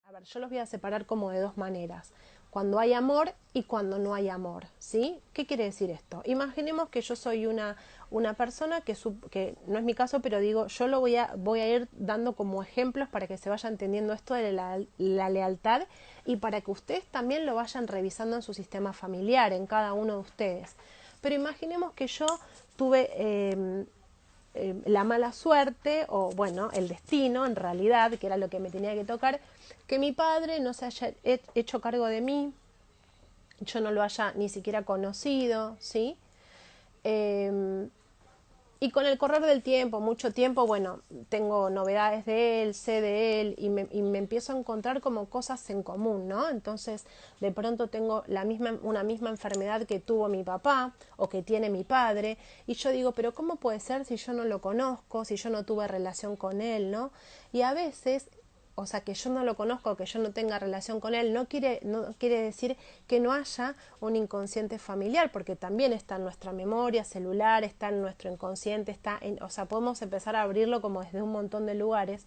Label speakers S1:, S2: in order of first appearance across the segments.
S1: A ver, yo los voy a separar como de dos maneras. Cuando hay amor y cuando no hay amor, ¿sí? ¿Qué quiere decir esto? Imaginemos que yo soy una persona que no es mi caso, pero digo, yo voy a ir dando como ejemplos para que se vaya entendiendo esto de la lealtad y para que ustedes también lo vayan revisando en su sistema familiar, en cada uno de ustedes. Pero imaginemos que yo tuve la mala suerte o bueno, el destino en realidad, que era lo que me tenía que tocar, que mi padre no se haya hecho cargo de mí, yo no lo haya ni siquiera conocido, ¿sí? Eh, y con el correr del tiempo, mucho tiempo, bueno, tengo novedades de él, sé de él y me empiezo a encontrar como cosas en común, ¿no? Entonces, de pronto tengo una misma enfermedad que tuvo mi papá o que tiene mi padre y yo digo, pero ¿cómo puede ser si yo no lo conozco, si yo no tuve relación con él, ¿no? Y a veces o sea, que yo no lo conozco, que yo no tenga relación con él, no quiere decir que no haya un inconsciente familiar, porque también está en nuestra memoria celular, está en nuestro inconsciente, o sea, podemos empezar a abrirlo como desde un montón de lugares,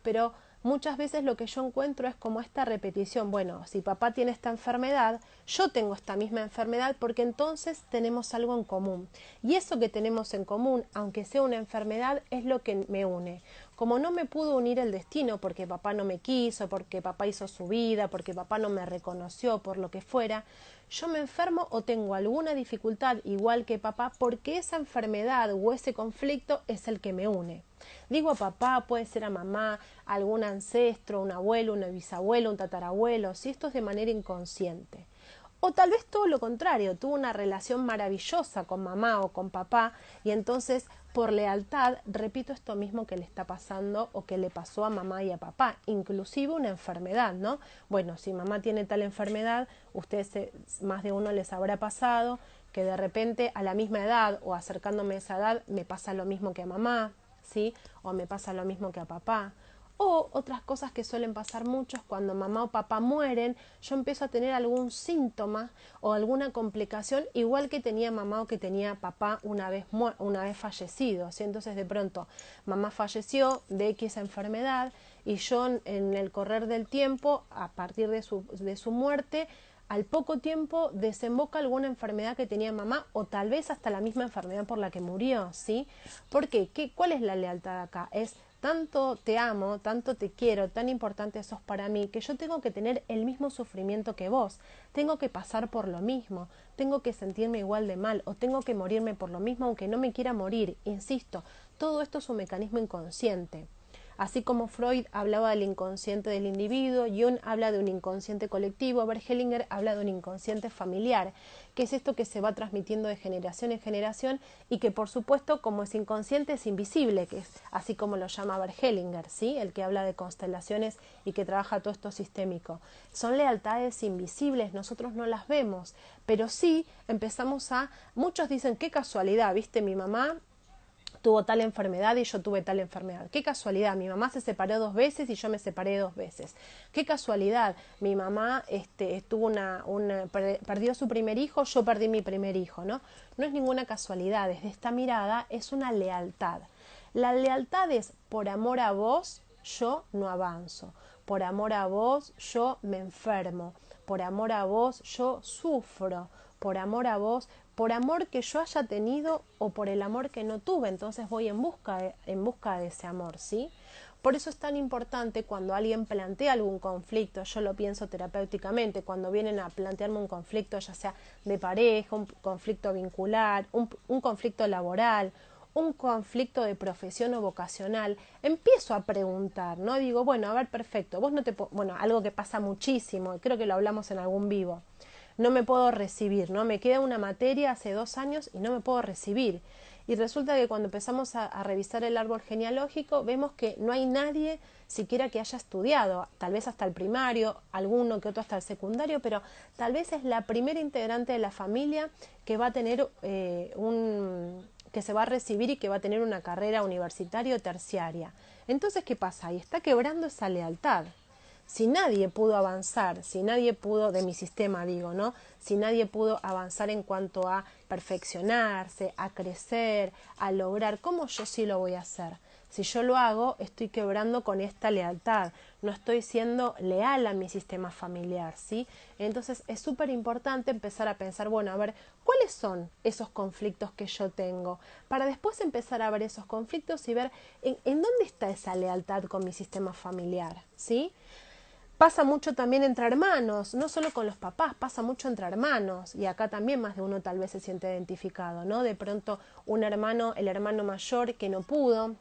S1: pero muchas veces lo que yo encuentro es como esta repetición, bueno, si papá tiene esta enfermedad, yo tengo esta misma enfermedad porque entonces tenemos algo en común. Y eso que tenemos en común, aunque sea una enfermedad, es lo que me une. Como no me pudo unir el destino porque papá no me quiso, porque papá hizo su vida, porque papá no me reconoció, por lo que fuera, yo me enfermo o tengo alguna dificultad igual que papá porque esa enfermedad o ese conflicto es el que me une. Digo a papá, puede ser a mamá, a algún ancestro, un abuelo, un bisabuelo, un tatarabuelo, si esto es de manera inconsciente. O tal vez todo lo contrario, tuvo una relación maravillosa con mamá o con papá y entonces por lealtad repito esto mismo que le está pasando o que le pasó a mamá y a papá, inclusive una enfermedad, ¿no? Bueno, si mamá tiene tal enfermedad, más de uno les habrá pasado que de repente a la misma edad o acercándome a esa edad me pasa lo mismo que a mamá, ¿sí? O me pasa lo mismo que a papá. O otras cosas que suelen pasar muchos cuando mamá o papá mueren, yo empiezo a tener algún síntoma o alguna complicación igual que tenía mamá o que tenía papá una vez fallecido. ¿Sí? Entonces de pronto mamá falleció de X enfermedad y yo en el correr del tiempo, a partir de su muerte, al poco tiempo desemboca alguna enfermedad que tenía mamá o tal vez hasta la misma enfermedad por la que murió, ¿sí? ¿Por qué? ¿Cuál es la lealtad acá? Es tanto te amo, tanto te quiero, tan importante sos para mí, que yo tengo que tener el mismo sufrimiento que vos, tengo que pasar por lo mismo, tengo que sentirme igual de mal o tengo que morirme por lo mismo aunque no me quiera morir, insisto, todo esto es un mecanismo inconsciente. Así como Freud hablaba del inconsciente del individuo, Jung habla de un inconsciente colectivo, Bert Hellinger habla de un inconsciente familiar, que es esto que se va transmitiendo de generación en generación y que por supuesto como es inconsciente es invisible, que es así como lo llama Bert Hellinger, ¿sí? El que habla de constelaciones y que trabaja todo esto sistémico. Son lealtades invisibles, nosotros no las vemos, pero sí muchos dicen qué casualidad, viste, mi mamá tuvo tal enfermedad y yo tuve tal enfermedad. Qué casualidad, mi mamá se separó 2 veces y yo me separé 2 veces. Qué casualidad, mi mamá perdió su primer hijo, yo perdí mi primer hijo, ¿no? No es ninguna casualidad, desde esta mirada es una lealtad. La lealtad es por amor a vos, yo no avanzo. Por amor a vos, yo me enfermo. Por amor a vos, yo sufro. Por amor a vos, por amor que yo haya tenido o por el amor que no tuve, entonces voy en busca de ese amor, ¿sí? Por eso es tan importante cuando alguien plantea algún conflicto, yo lo pienso terapéuticamente, cuando vienen a plantearme un conflicto, ya sea de pareja, un conflicto vincular, un conflicto laboral, un conflicto de profesión o vocacional, empiezo a preguntar, ¿no? Digo, bueno, a ver, perfecto, vos no te bueno, algo que pasa muchísimo, creo que lo hablamos en algún vivo, no me puedo recibir, ¿no? Me queda una materia hace 2 años y no me puedo recibir. Y resulta que cuando empezamos a revisar el árbol genealógico, vemos que no hay nadie siquiera que haya estudiado, tal vez hasta el primario, alguno que otro hasta el secundario, pero tal vez es la primera integrante de la familia que va a tener que se va a recibir y que va a tener una carrera universitaria o terciaria. Entonces, ¿qué pasa? Ahí está quebrando esa lealtad. Si nadie pudo avanzar, si nadie pudo, de mi sistema digo, ¿no? Si nadie pudo avanzar en cuanto a perfeccionarse, a crecer, a lograr, ¿cómo yo sí lo voy a hacer? Si yo lo hago, estoy quebrando con esta lealtad, no estoy siendo leal a mi sistema familiar, ¿sí? Entonces es súper importante empezar a pensar, bueno, a ver, ¿cuáles son esos conflictos que yo tengo? Para después empezar a ver esos conflictos y ver en dónde está esa lealtad con mi sistema familiar, ¿sí? Pasa mucho también entre hermanos, no solo con los papás, pasa mucho entre hermanos y acá también más de uno tal vez se siente identificado, ¿no? De pronto un hermano, el hermano mayor que no pudo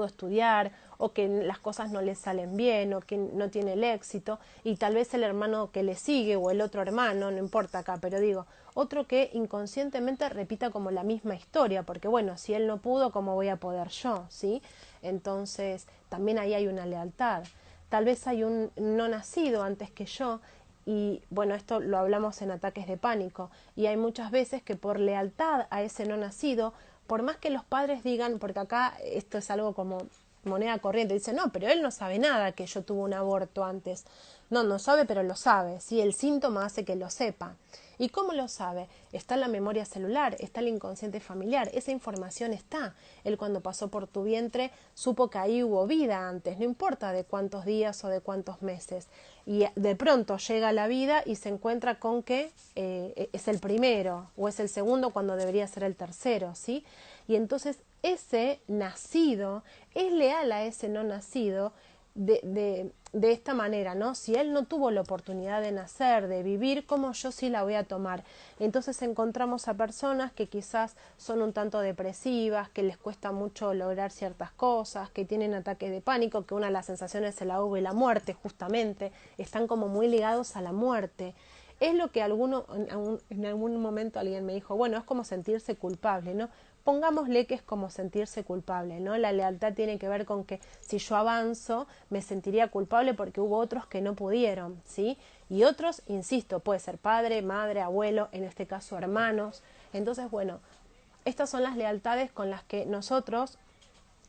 S1: estudiar o que las cosas no le salen bien o que no tiene el éxito y tal vez el hermano que le sigue o el otro hermano, no importa acá, pero digo, otro que inconscientemente repita como la misma historia, porque bueno, si él no pudo, ¿cómo voy a poder yo? ¿Sí? Entonces, también ahí hay una lealtad. Tal vez hay un no nacido antes que yo y bueno, esto lo hablamos en ataques de pánico y hay muchas veces que por lealtad a ese no nacido, por más que los padres digan, porque acá esto es algo como moneda corriente, dicen, no, pero él no sabe nada que yo tuve un aborto antes. No, no sabe, pero lo sabe, sí, el síntoma hace que lo sepa. ¿Y cómo lo sabe? Está en la memoria celular, está el inconsciente familiar, esa información está. Él cuando pasó por tu vientre supo que ahí hubo vida antes, no importa de cuántos días o de cuántos meses. Y de pronto llega la vida y se encuentra con que es el primero o es el segundo cuando debería ser el tercero, ¿sí? Y entonces ese nacido es leal a ese no nacido de esta manera, ¿no? Si él no tuvo la oportunidad de nacer, de vivir, ¿cómo yo sí la voy a tomar? Entonces encontramos a personas que quizás son un tanto depresivas, que les cuesta mucho lograr ciertas cosas, que tienen ataques de pánico, que una de las sensaciones es el ahogo y la muerte, justamente, están como muy ligados a la muerte. Es lo que en algún momento alguien me dijo, bueno, es como sentirse culpable, ¿no? Pongámosle que es como sentirse culpable, ¿no? La lealtad tiene que ver con que si yo avanzo me sentiría culpable porque hubo otros que no pudieron, ¿sí? Y otros, insisto, puede ser padre, madre, abuelo, en este caso hermanos. Entonces, bueno, estas son las lealtades con las que nosotros,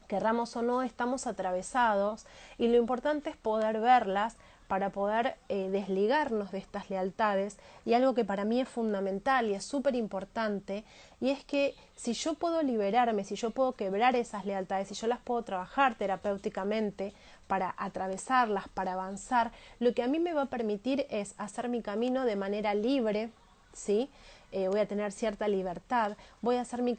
S1: querramos o no, estamos atravesados y lo importante es poder verlas para poder desligarnos de estas lealtades y algo que para mí es fundamental y es súper importante y es que si yo puedo liberarme, si yo puedo quebrar esas lealtades, si yo las puedo trabajar terapéuticamente para atravesarlas, para avanzar, lo que a mí me va a permitir es hacer mi camino de manera libre, ¿sí? Voy a tener cierta libertad, voy a hacer mi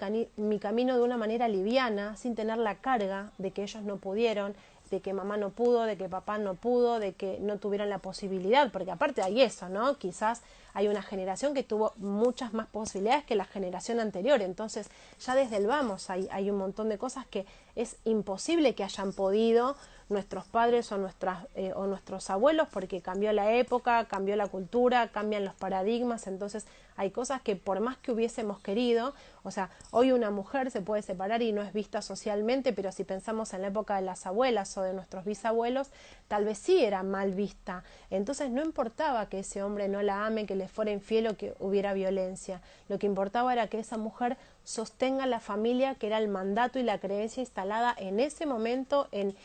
S1: camino de una manera liviana, sin tener la carga de que ellos no pudieron, de que mamá no pudo, de que papá no pudo, de que no tuvieron la posibilidad, porque aparte hay eso, ¿no? Quizás hay una generación que tuvo muchas más posibilidades que la generación anterior, entonces ya desde el vamos hay un montón de cosas que es imposible que hayan podido nuestros padres o nuestros abuelos porque cambió la época, cambió la cultura, cambian los paradigmas, entonces hay cosas que por más que hubiésemos querido, o sea, hoy una mujer se puede separar y no es vista socialmente, pero si pensamos en la época de las abuelas o de nuestros bisabuelos, tal vez sí era mal vista. Entonces no importaba que ese hombre no la ame, que le fuera infiel o que hubiera violencia. Lo que importaba era que esa mujer sostenga la familia, que era el mandato y la creencia instalada en ese momento, en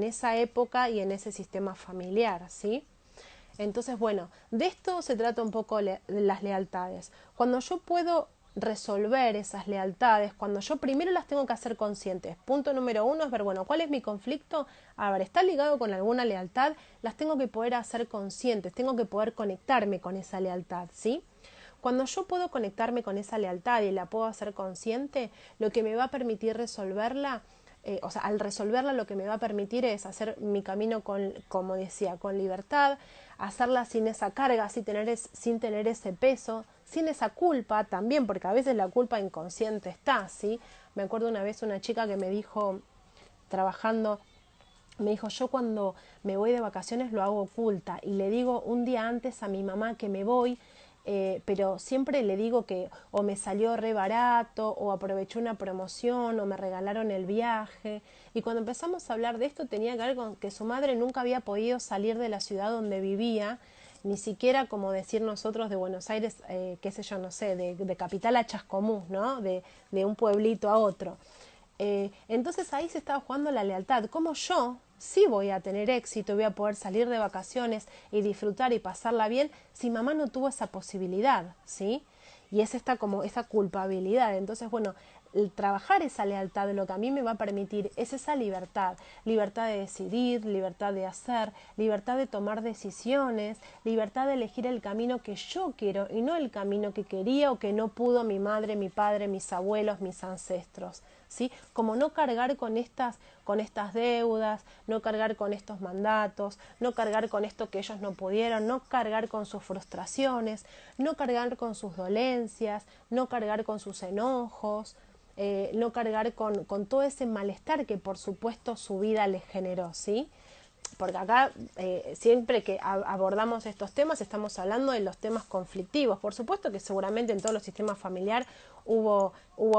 S1: esa época y en ese sistema familiar, ¿sí? Entonces, bueno, de esto se trata un poco de las lealtades. Cuando yo puedo resolver esas lealtades, cuando yo primero las tengo que hacer conscientes. Punto número uno es ver, bueno, ¿cuál es mi conflicto? A ver, ¿está ligado con alguna lealtad? Las tengo que poder hacer conscientes, tengo que poder conectarme con esa lealtad, ¿sí? Cuando yo puedo conectarme con esa lealtad y la puedo hacer consciente, lo que me va a permitir resolverla, o sea, al resolverla lo que me va a permitir es hacer mi camino con, como decía, con libertad, hacerla sin esa carga, sin tener ese peso, sin esa culpa también, porque a veces la culpa inconsciente está, ¿sí? Me acuerdo una vez una chica que me dijo, trabajando, me dijo, yo cuando me voy de vacaciones lo hago oculta y le digo un día antes a mi mamá que me voy, pero siempre le digo que o me salió re barato o aproveché una promoción o me regalaron el viaje. Y cuando empezamos a hablar de esto tenía que ver con que su madre nunca había podido salir de la ciudad donde vivía, ni siquiera como decir nosotros de Buenos Aires, qué sé yo, no sé, de Capital a Chascomús, ¿no? De un pueblito a otro. Entonces ahí se estaba jugando la lealtad. ¿Cómo yo sí voy a tener éxito, voy a poder salir de vacaciones y disfrutar y pasarla bien si mamá no tuvo esa posibilidad, ¿sí? Y es esta como esa culpabilidad. Entonces, bueno, el trabajar esa lealtad lo que a mí me va a permitir es esa libertad, libertad de decidir, libertad de hacer, libertad de tomar decisiones, libertad de elegir el camino que yo quiero y no el camino que quería o que no pudo mi madre, mi padre, mis abuelos, mis ancestros, ¿sí? Como no cargar con estas deudas, no cargar con estos mandatos, no cargar con esto que ellos no pudieron, no cargar con sus frustraciones, no cargar con sus dolencias, no cargar con sus enojos, no cargar con todo ese malestar que por supuesto su vida les generó, ¿sí? Porque acá siempre que abordamos estos temas estamos hablando de los temas conflictivos. Por supuesto que seguramente en todos los sistemas familiares hubo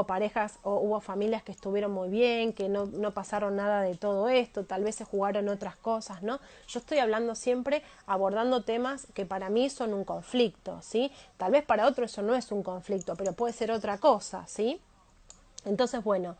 S1: parejas o hubo familias que estuvieron muy bien, que no pasaron nada de todo esto, tal vez se jugaron otras cosas, ¿no? Yo estoy hablando siempre abordando temas que para mí son un conflicto, ¿sí? Tal vez para otro eso no es un conflicto, pero puede ser otra cosa, ¿sí? Entonces, bueno,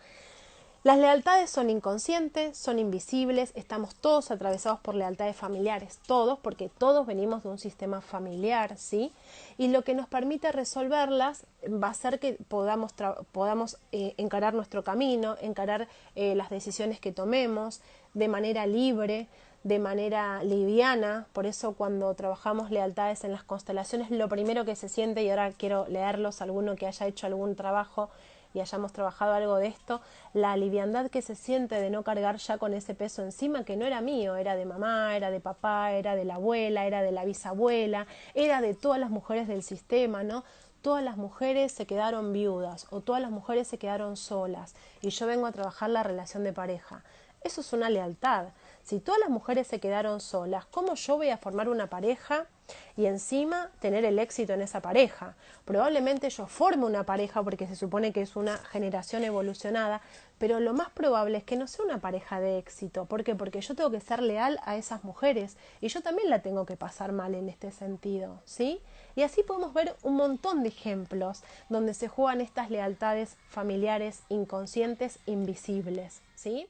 S1: las lealtades son inconscientes, son invisibles, estamos todos atravesados por lealtades familiares, todos, porque todos venimos de un sistema familiar, ¿sí? Y lo que nos permite resolverlas va a ser que podamos encarar nuestro camino, encarar las decisiones que tomemos de manera libre, de manera liviana. Por eso cuando trabajamos lealtades en las constelaciones, lo primero que se siente, y ahora quiero leerlos, alguno que haya hecho algún trabajo y hayamos trabajado algo de esto, la liviandad que se siente de no cargar ya con ese peso encima que no era mío, era de mamá, era de papá, era de la abuela, era de la bisabuela, era de todas las mujeres del sistema, ¿no? Todas las mujeres se quedaron viudas o todas las mujeres se quedaron solas y yo vengo a trabajar la relación de pareja. Eso es una lealtad. Si todas las mujeres se quedaron solas, ¿cómo yo voy a formar una pareja y encima tener el éxito en esa pareja? Probablemente yo forme una pareja porque se supone que es una generación evolucionada, pero lo más probable es que no sea una pareja de éxito. ¿Por qué? Porque yo tengo que ser leal a esas mujeres y yo también la tengo que pasar mal en este sentido, ¿sí? Y así podemos ver un montón de ejemplos donde se juegan estas lealtades familiares inconscientes, invisibles, ¿sí?